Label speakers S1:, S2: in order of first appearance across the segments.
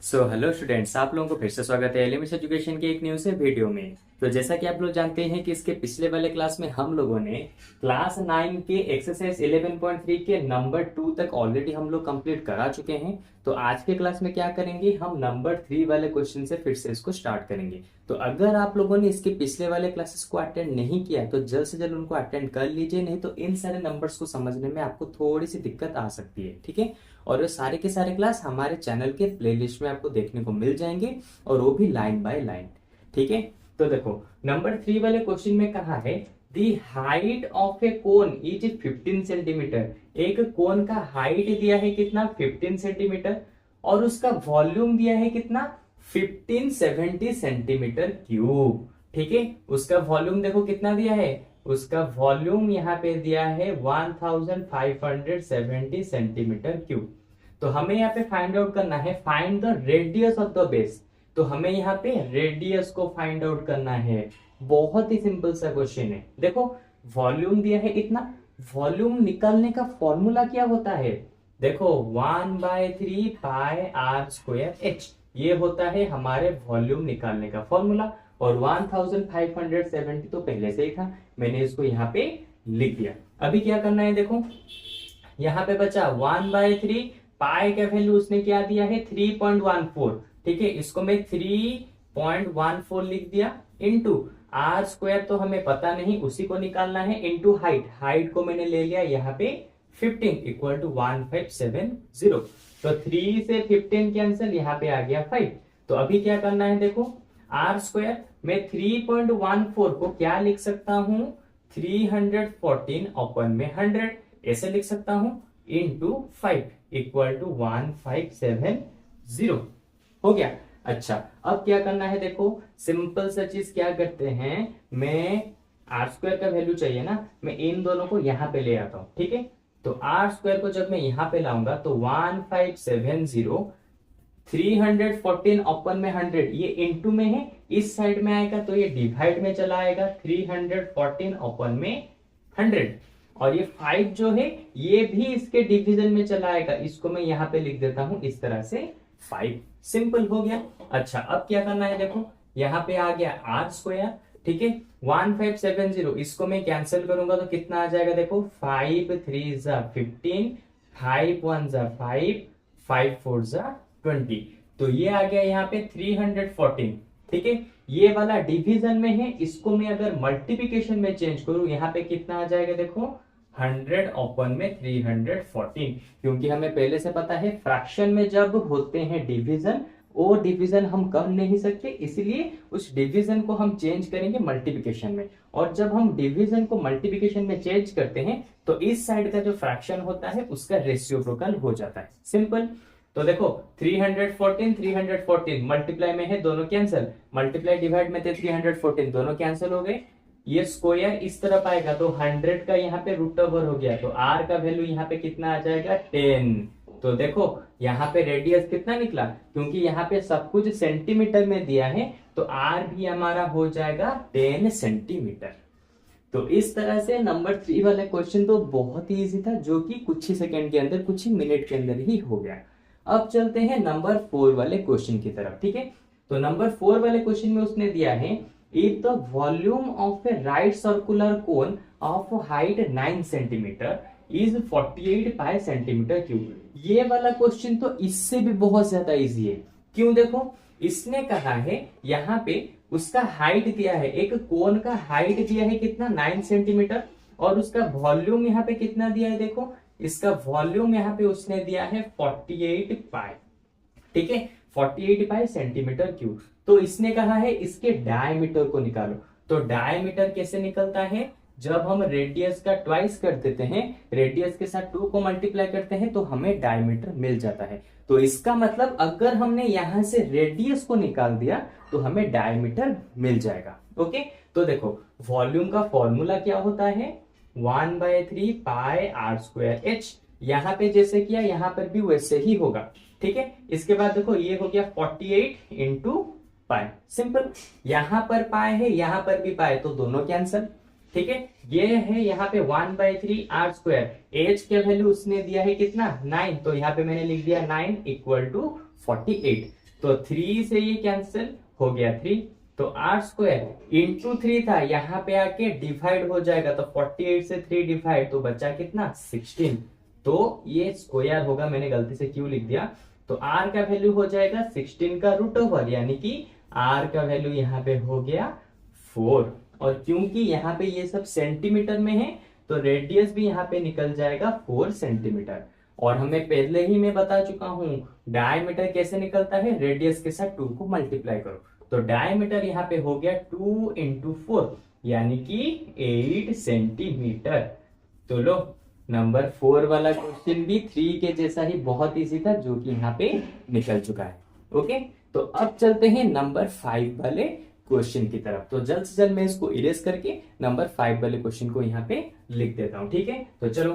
S1: Hello students, आप लोगों को फिर से स्वागत है एलिमेंट्स एजुकेशन के एक न्यू से वीडियो में। तो जैसा कि आप लोग जानते हैं कि इसके पिछले वाले क्लास में हम लोगों ने क्लास 9 के एक्सरसाइज 11.3 के नंबर 2 तक ऑलरेडी हम लोग कंप्लीट करा चुके हैं। तो आज के क्लास में क्या करेंगे, हम नंबर 3 वाले क्वेश्चन से फिर से इसको स्टार्ट करेंगे। तो अगर आप लोगों ने इसके पिछले वाले क्लासेस को अटेंड नहीं किया तो जल्द से जल्द उनको अटेंड कर लीजिए, नहीं तो इन सारे नंबर्स को समझने में आपको थोड़ी सी दिक्कत आ सकती है। ठीक है, और ये सारे के सारे क्लास हमारे चैनल के प्लेलिस्ट में आपको देखने को मिल जाएंगे, और वो भी लाइन बाय लाइन। ठीक है, तो देखो नंबर 3 वाले क्वेश्चन में कहा है दी height of A cone is 15 centimetre. एक कोन का हाइट दिया है कितना, 15 सेंटीमीटर, और उसका वॉल्यूम दिया है कितना, 1570 सेंटीमीटर क्यूब। ठीक है, उसका वॉल्यूम देखो कितना दिया है, उसका वॉल्यूम यहाँ पे दिया है 1570 सेंटीमीटर क्यूब। तो हमें यहाँ पे फाइंड आउट करना है, find the radius of the base. तो हमें यहाँ पे रेडियस को फाइंड आउट करना है। बहुत ही सिंपल सा क्वेश्चन है। देखो वॉल्यूम दिया है इतना, वॉल्यूम निकालने का फॉर्मूला क्या होता है, देखो 1/3 पाई आर स्क्वायर एच, ये होता है हमारे वॉल्यूम निकालने का फॉर्मूला। और 1570 तो पहले से ही था, मैंने इसको यहाँ पे लिख दिया। अभी क्या करना है, देखो यहाँ पे बचा 1/3 पाई का वैल्यू उसने क्या दिया है 3.14। ठीक है, इसको मैं 3.14 लिख दिया, इनटू आर स्क्वायर तो हमें पता नहीं, उसी को निकालना है, इनटू हाइट, हाइट को मैंने ले लिया यहाँ पे 15 इक्वल टू 1570। तो 3 से 15 कैंसिल, यहाँ पे आ गया 5। तो अभी क्या करना है, देखो आर स्क्वायर में 3.14 को क्या लिख सकता हूं, 314 अपन में 100 ऐसे लिख सकता हूं, इनटू 5 इक्वल टू 1570 हो गया। अच्छा, अब क्या करना है, देखो सिंपल सा चीज क्या करते हैं, मैं आर स्क्वायर का वैल्यू चाहिए ना, मैं इन दोनों को यहां पे ले आता हूं। ठीक है, तो आर स्क्वायर को जब मैं यहां पे लाऊंगा तो 1570 314 ओपन में 100, ये इनटू में है, इस साइड में आएगा तो ये डिवाइड में चला आएगा, 314 ओपन में 100, और ये 5 जो है ये भी इसके डिवीजन में चला आएगा, इसको मैं यहाँ पे लिख देता हूं इस तरह से 5। सिंपल हो गया। अच्छा, अब क्या करना है, देखो यहाँ पे आ गया आर स्क्वायर। ठीक है, 1570 इसको मैं कैंसिल करूंगा तो कितना आ जाएगा, देखो 5 3 जा 15, 5 1 जा 5, 5 4 जा 20। तो ये आ गया यहाँ पे 314। ठीक है, ये वाला डिवीजन में है, इसको मैं अगर मल्टीप्लिकेशन में चेंज करूं यहाँ पे कितना आ जाएगा, देखो 100 ओपन में 314, क्योंकि हमें पहले से पता है फ्रैक्शन में जब होते हैं डिवीजन, वो डिवीजन हम कर नहीं सकते, इसलिए उस डिवीजन को हम चेंज करेंगे मल्टीप्लिकेशन में। और जब हम डिवीजन को मल्टीप्लिकेशन में चेंज करते हैं तो इस साइड का जो फ्रैक्शन होता है उसका रेसिप्रोकल हो जाता है। सिंपल। तो देखो 314 मल्टीप्लाई में है, दोनों कैंसिल, मल्टीप्लाई डिवाइड में थे 314, दोनों कैंसिल हो गए। ये स्क्वायर इस तरफ आएगा तो 100 का यहाँ पे रूट ओवर हो गया, तो आर का वैल्यू यहाँ पे कितना आ जाएगा 10। तो देखो यहाँ पे रेडियस कितना निकला, क्योंकि यहाँ पे सब कुछ सेंटीमीटर में दिया है तो आर भी हमारा हो जाएगा 10 सेंटीमीटर। तो इस तरह से नंबर 3 वाला क्वेश्चन तो बहुत ही इजी था, जो कि कुछ ही सेकंड के अंदर, कुछ ही मिनट के अंदर ही हो गया। अब चलते हैं नंबर 4 वाले क्वेश्चन की तरफ। ठीक है, तो नंबर 4 वाले क्वेश्चन में उसने दिया है if the volume of A right circular cone of height 9 centimetre is 48 pi centimetre cube. ये वाला क्वेश्चन तो इससे भी बहुत ज्यादा इजी है। क्यों, देखो इसने कहा है यहाँ पे उसका हाइट दिया है, एक कोन का हाइट दिया है कितना 9 सेंटीमीटर, और उसका वॉल्यूम यहाँ पे कितना दिया है, देखो इसका वॉल्यूम यहाँ पे उसने दिया है 48 पाई। ठीक है, 48 पाई सेंटीमीटर क्यूब। तो इसने कहा है इसके डायमीटर को निकालो। तो डायमीटर कैसे निकलता है, जब हम रेडियस का ट्वाइस कर देते हैं, रेडियस के साथ 2 को मल्टीप्लाई करते हैं तो हमें डायमीटर मिल जाता है। तो इसका मतलब अगर हमने यहां से रेडियस को निकाल दिया तो हमें डायमीटर मिल जाएगा। ओके, तो देखो वॉल्यूम का फॉर्मूला क्या होता है, 1/3 पाई आर स्क्वायर एच। यहाँ पे जैसे किया यहाँ पर भी वैसे ही होगा। ठीक है, इसके बाद देखो ये हो गया 48 इंटू पाई। सिंपल, यहां पर पाई है, यहां पर भी पाई, तो दोनों कैंसिल। ठीक है, ये है यहाँ पे 1/3 आर स्क्वायर, एच के वैल्यू उसने दिया है कितना 9, तो यहाँ पे मैंने लिख दिया 9 इक्वल टू 48। तो 3 से ये कैंसिल हो गया 3, तो आर स्क्वायर इंटू 3 था, यहाँ पे आके डिवाइड हो जाएगा, तो 48 से 3 डिवाइड, तो बचा कितना 16, तो ये स्क्वायर होगा, मैंने गलती से क्यों लिख दिया, तो आर का वैल्यू हो जाएगा 16 का रूट ओवर, यानी कि आर का वैल्यू यहाँ पे हो गया 4, और क्योंकि यहाँ पे ये सब सेंटीमीटर में है तो रेडियस भी यहाँ पे निकल जाएगा 4 सेंटीमीटर। और हमें पहले ही मैं बता चुका हूं डायमीटर कैसे निकलता है, रेडियस के साथ 2 को मल्टीप्लाई करो, तो डायमीटर यहाँ पे हो गया 2 इंटू 4 यानी कि 8 सेंटीमीटर। तो लो नंबर 4 वाला क्वेश्चन भी 3 के जैसा ही बहुत इजी था, जो कि यहाँ पे निकल चुका है। ओके, तो अब चलते हैं नंबर 5 वाले क्वेश्चन की तरफ। तो जल्द से जल्द मैं इसको इरेज करके नंबर 5 वाले क्वेश्चन को यहाँ पे लिख देता हूं, ठीक है। तो चलो,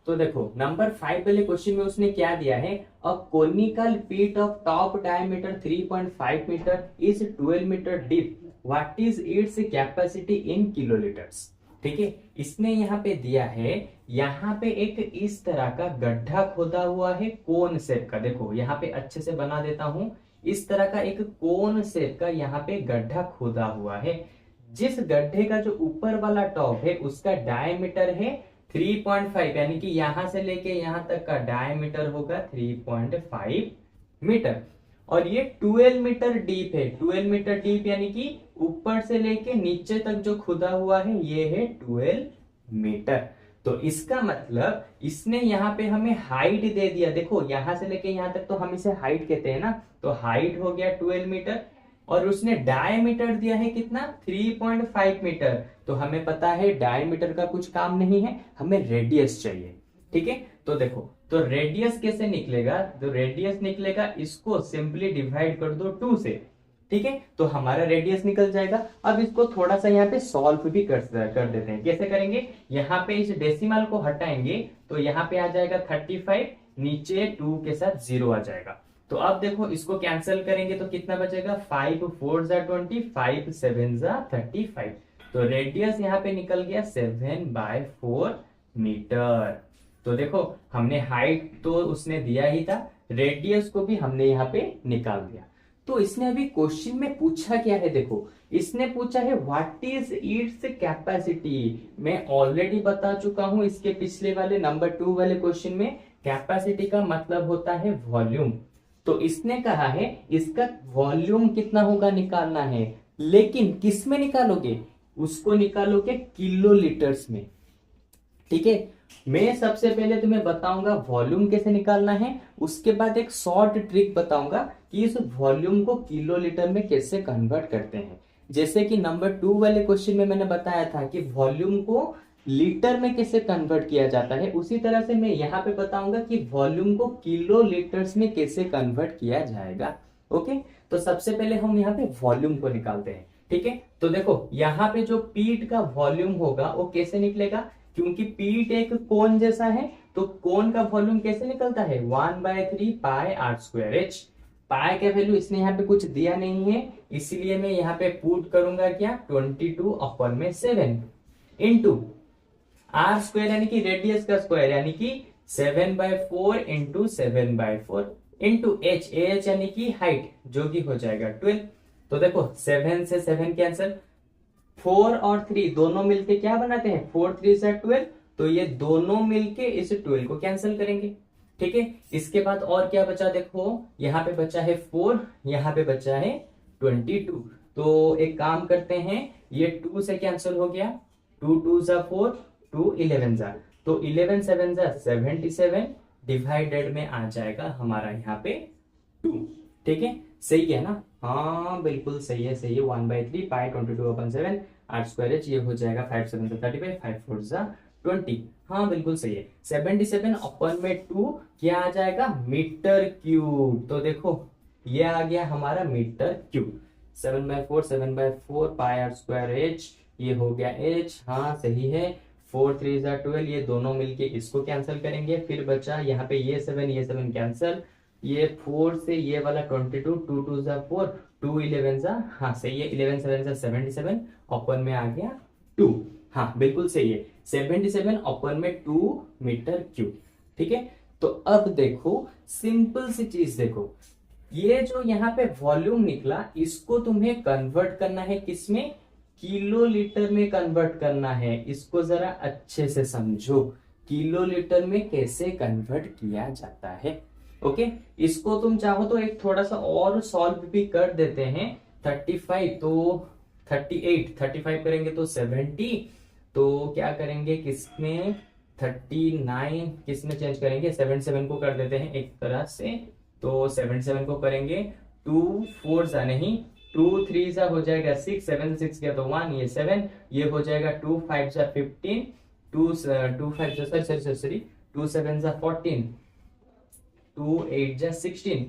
S1: तो देखो नंबर 5 वाले क्वेश्चन में उसने क्या दिया है, a conical pit of top diameter 3.5 metre is 12 metre deep, what is its capacity in kilolitres. ठीक है, इसने यहाँ पे दिया है, यहाँ पे एक इस तरह का गड्ढा खोदा हुआ है कोन शेप का, देखो यहाँ पे अच्छे से बना देता हूं, इस तरह का एक कोन शेप का यहाँ पे गड्ढा खोदा हुआ है, जिस गड्ढे का जो ऊपर वाला टॉप है उसका डायमीटर है 3.5, यानी कि यहां से लेके यहां तक का डायमीटर होगा 3.5 मीटर, और ये 12 मीटर डीप है। 12 मीटर डीप यानी कि ऊपर से लेके नीचे तक जो खुदा हुआ है ये है 12 मीटर। तो इसका मतलब इसने यहाँ पे हमें हाइट दे दिया, देखो यहां से लेके यहां तक तो हम इसे हाइट कहते हैं ना, तो हाइट हो गया 12 मीटर, और उसने डायमीटर दिया है कितना 3.5 मीटर। तो हमें पता है डायमीटर का कुछ काम नहीं है, हमें रेडियस चाहिए। ठीक है, तो देखो तो रेडियस कैसे निकलेगा, तो रेडियस निकलेगा, इसको सिंपली डिवाइड कर दो 2 से, ठीक है, तो हमारा रेडियस निकल जाएगा। अब इसको थोड़ा सा यहाँ पे सॉल्व भी कर देते हैं। कैसे करेंगे, यहाँ पे इस डेसिमल को हटाएंगे तो यहाँ पे आ जाएगा 35, नीचे 2 के साथ 0 आ जाएगा। तो अब देखो इसको कैंसिल करेंगे तो कितना बचेगा, 5 4 जा 20, 5 7 जा 35, तो रेडियस यहाँ पे निकल गया 7/4 मीटर। तो देखो हमने हाइट तो उसने दिया ही था, रेडियस को भी हमने यहाँ पे निकाल दिया। तो इसने अभी क्वेश्चन में पूछा क्या है, देखो इसने पूछा है व्हाट इज इट्स कैपेसिटी। मैं ऑलरेडी बता चुका हूं इसके पिछले वाले नंबर 2 वाले क्वेश्चन में, कैपेसिटी का मतलब होता है वॉल्यूम। तो इसने कहा है इसका वॉल्यूम कितना होगा निकालना है, लेकिन किस में निकालोगे, उसको निकालोगे किलोलीटर्स में। ठीक है, मैं सबसे पहले तुम्हें बताऊंगा वॉल्यूम कैसे निकालना है, उसके बाद एक शॉर्ट ट्रिक बताऊंगा कि इस वॉल्यूम को किलोलीटर में कैसे कन्वर्ट करते हैं। जैसे कि नंबर 2 वाले क्वेश्चन में मैंने बताया था कि वॉल्यूम को लीटर में कैसे कन्वर्ट किया जाता है, उसी तरह से मैं यहाँ पे बताऊंगा कि वॉल्यूम को किलो लीटर्स में कैसे कन्वर्ट किया जाएगा। ओके, तो सबसे पहले हम यहाँ पे वॉल्यूम को निकालते हैं। ठीक है, तो देखो यहाँ पे जो पीट का वॉल्यूम होगा वो कैसे निकलेगा, क्योंकि पीट एक कोन जैसा है, तो कोन का वॉल्यूम कैसे निकलता है 1/3 पाई आर स्क्वायर एच। पाई का वैल्यू इसने यहाँ पे कुछ दिया नहीं है, इसलिए मैं यहाँ पे पुट करूंगा क्या 22/7 इंटू आर स्क्वायर यानी कि रेडियस का स्क्वायर यानी कि 7/4 इंटू 7/4 इंटू एच, एच यानी कि हाइट जो कि हो जाएगा 12। तो देखो 7 से 7 कैंसिल, 4 और 3 दोनों मिलके क्या बनाते हैं 4 3 से 12, तो ये दोनों मिलके इस 12 को कैंसिल करेंगे। ठीक है, इसके बाद और क्या बचा, देखो यहाँ पे बचा है 4, यहाँ पे बचा है 22। तो एक काम करते हैं, ये 2 से कैंसिल हो गया, 2 2 जा 4, 2 11 जा, तो 11 7 जा 77, डिवाइडेड में आ जाएगा हमारा यहाँ पे 2। ठीक है, सही है ना, हाँ बिल्कुल सही है, सही है। 1/3 पाई 22/7 आर स्क्वायर एच, ये हो जाएगा 5 7 जा 35, 5 4 जा 20, हाँ बिल्कुल सही है। 77/2 क्या आ जाएगा मीटर क्यूब। तो देखो ये आ गया हमारा metre cube. 7/4 pi r square h, ये हो गया एच, हाँ सही है। 4 3 जा 12, ये दोनों मिलके इसको कैंसिल करेंगे, फिर बचा यहाँ पे ये 7 कैंसिल, ये 4 से ये वाला 22, 2 2 जा 4, 2 11 जा, हाँ सही है, 11 7 जा 77, ओपन में आ गया 2, हाँ बिल्कुल सही है, 77/2 मीटर क्यूब। ठीक है, तो अब देखो सिंपल सी चीज देखो, ये जो यहाँ पे वॉल्यूम निकला इसको तुम्हें कन्वर्ट करना है किसमें, किलो लीटर में कन्वर्ट करना है। इसको जरा अच्छे से समझो, किलो लीटर में कैसे कन्वर्ट किया जाता है। ओके, इसको तुम चाहो तो एक थोड़ा सा और सॉल्व भी कर देते हैं। 35 तो 38 करेंगे तो 70, तो क्या करेंगे किसमें 39 किसमें चेंज करेंगे, 77 को कर देते हैं एक तरह से। तो 77 को करेंगे 2 4 जा नहीं, 2 3 जा हो जाएगा 6, 7 6 गया तो 1, ये 7, ये हो जाएगा 2 5 जा 15, 2 5 जा सॉरी 2 7 जा 14, 2 8 जा 16,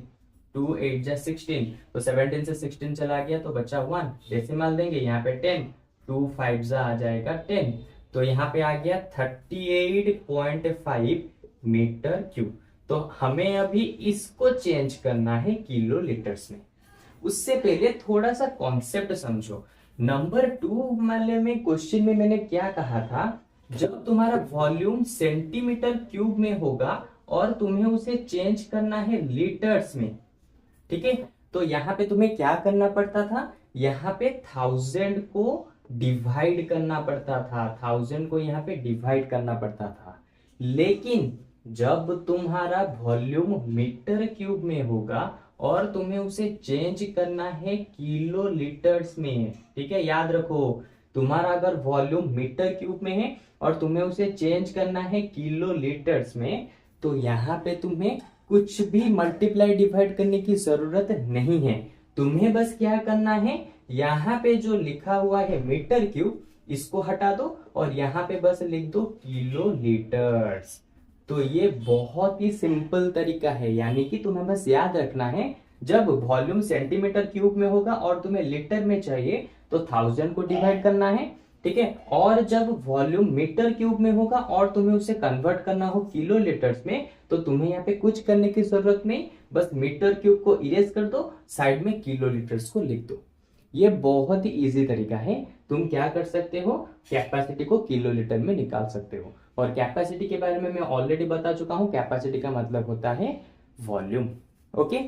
S1: 2 8 जा 16, तो 17 से 16 चला गया तो बचा 1, डेसिमल देंगे यहाँ पे 10, 2 5 जा आ जाएगा 10, तो यहाँ पे आ गया 38.5 मीटर क्यूब। तो हमें अभी इसको चेंज करना है किलो लीटर्स में। उससे पहले थोड़ा सा कॉन्सेप्ट समझो। नंबर 2 वाले में क्वेश्चन में मैंने क्या कहा था, जब तुम्हारा वॉल्यूम सेंटीमीटर क्यूब में होगा और तुम्हें उसे चेंज करना है लीटर्स में, ठीक है, तो यहाँ पे तुम्हें क्या करना पड़ता था, यहाँ पे 1000 को डिवाइड करना पड़ता था, 1000 को यहाँ पे डिवाइड करना पड़ता था। लेकिन जब तुम्हारा वॉल्यूम मीटर क्यूब में होगा और तुम्हें उसे चेंज करना है किलो लीटर्स में, ठीक है, याद रखो, तुम्हारा अगर वॉल्यूम मीटर क्यूब में है और तुम्हें उसे चेंज करना है किलो लीटर्स में, तो यहाँ पे तुम्हें कुछ भी मल्टीप्लाई डिवाइड करने की जरूरत नहीं है। तुम्हें बस क्या करना है, यहाँ पे जो लिखा हुआ है मीटर क्यूब इसको हटा दो और यहाँ पे बस लिख दो किलो लीटर्स। तो ये बहुत ही सिंपल तरीका है, यानी कि तुम्हें बस याद रखना है, जब वॉल्यूम सेंटीमीटर क्यूब में होगा और तुम्हें लीटर में चाहिए तो 1000 को डिवाइड करना है, ठीक है, और जब वॉल्यूम मीटर क्यूब में होगा और तुम्हें उसे कन्वर्ट करना हो किलो लीटर्स में, तो तुम्हें यहाँ पे कुछ करने की जरूरत नहीं, बस मीटर क्यूब को इरेज कर दो, साइड में किलो लीटर्स को लिख दो। ये बहुत ही इजी तरीका है। तुम क्या कर सकते हो, कैपेसिटी को किलो लीटर में निकाल सकते हो। और कैपेसिटी के बारे में मैं ऑलरेडी बता चुका हूं, कैपेसिटी का मतलब होता है वॉल्यूम। ओके,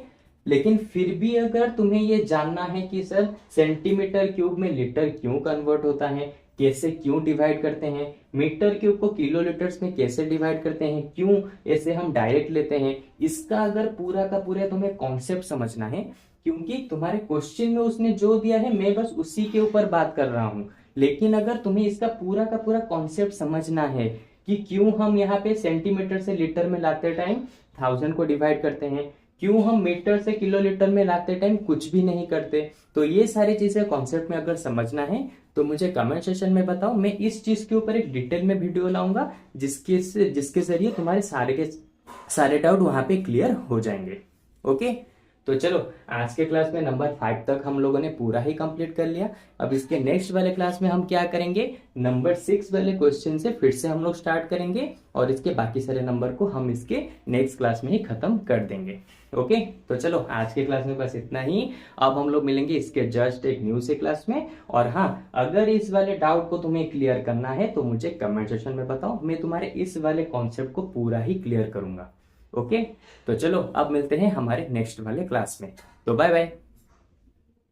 S1: लेकिन फिर भी अगर तुम्हें ये जानना है कि सर सेंटीमीटर क्यूब में लीटर क्यों कन्वर्ट होता है, कैसे क्यों डिवाइड करते हैं, मीटर क्यूब को किलो लीटर्स में कैसे डिवाइड करते हैं, क्यों ऐसे हम डायरेक्ट लेते हैं, इसका अगर पूरा का पूरा तुम्हें कॉन्सेप्ट समझना है, क्योंकि तुम्हारे क्वेश्चन में उसने जो दिया है मैं बस उसी के ऊपर बात कर रहा हूं, लेकिन अगर तुम्हें इसका पूरा का पूरा कॉन्सेप्ट समझना है कि क्यों हम यहाँ पे सेंटीमीटर से लीटर में लाते टाइम 1000 को डिवाइड करते हैं, क्यों हम मीटर से किलो लीटर में लाते टाइम कुछ भी नहीं करते, तो ये सारी चीजें कॉन्सेप्ट में अगर समझना है तो मुझे कमेंट सेक्शन में बताओ। मैं इस चीज के ऊपर एक डिटेल में वीडियो लाऊंगा जिसके जरिए तुम्हारे सारे डाउट वहां पे क्लियर हो जाएंगे। ओके, तो चलो आज के क्लास में नंबर 5 तक हम लोगों ने पूरा ही कंप्लीट कर लिया। अब इसके नेक्स्ट वाले क्लास में हम क्या करेंगे, नंबर 6 वाले क्वेश्चन से फिर से हम लोग स्टार्ट करेंगे और इसके बाकी सारे नंबर को हम इसके नेक्स्ट क्लास में ही खत्म कर देंगे। ओके, तो चलो आज के क्लास में बस इतना ही। अब हम लोग मिलेंगे इसके जस्ट एक न्यू से क्लास में। और हाँ, अगर इस वाले डाउट को तुम्हें क्लियर करना है तो मुझे कमेंट सेक्शन में बताओ, मैं तुम्हारे इस वाले कॉन्सेप्ट को पूरा ही क्लियर करूंगा। ओके, तो चलो अब मिलते हैं हमारे नेक्स्ट वाले क्लास में। तो बाय बाय।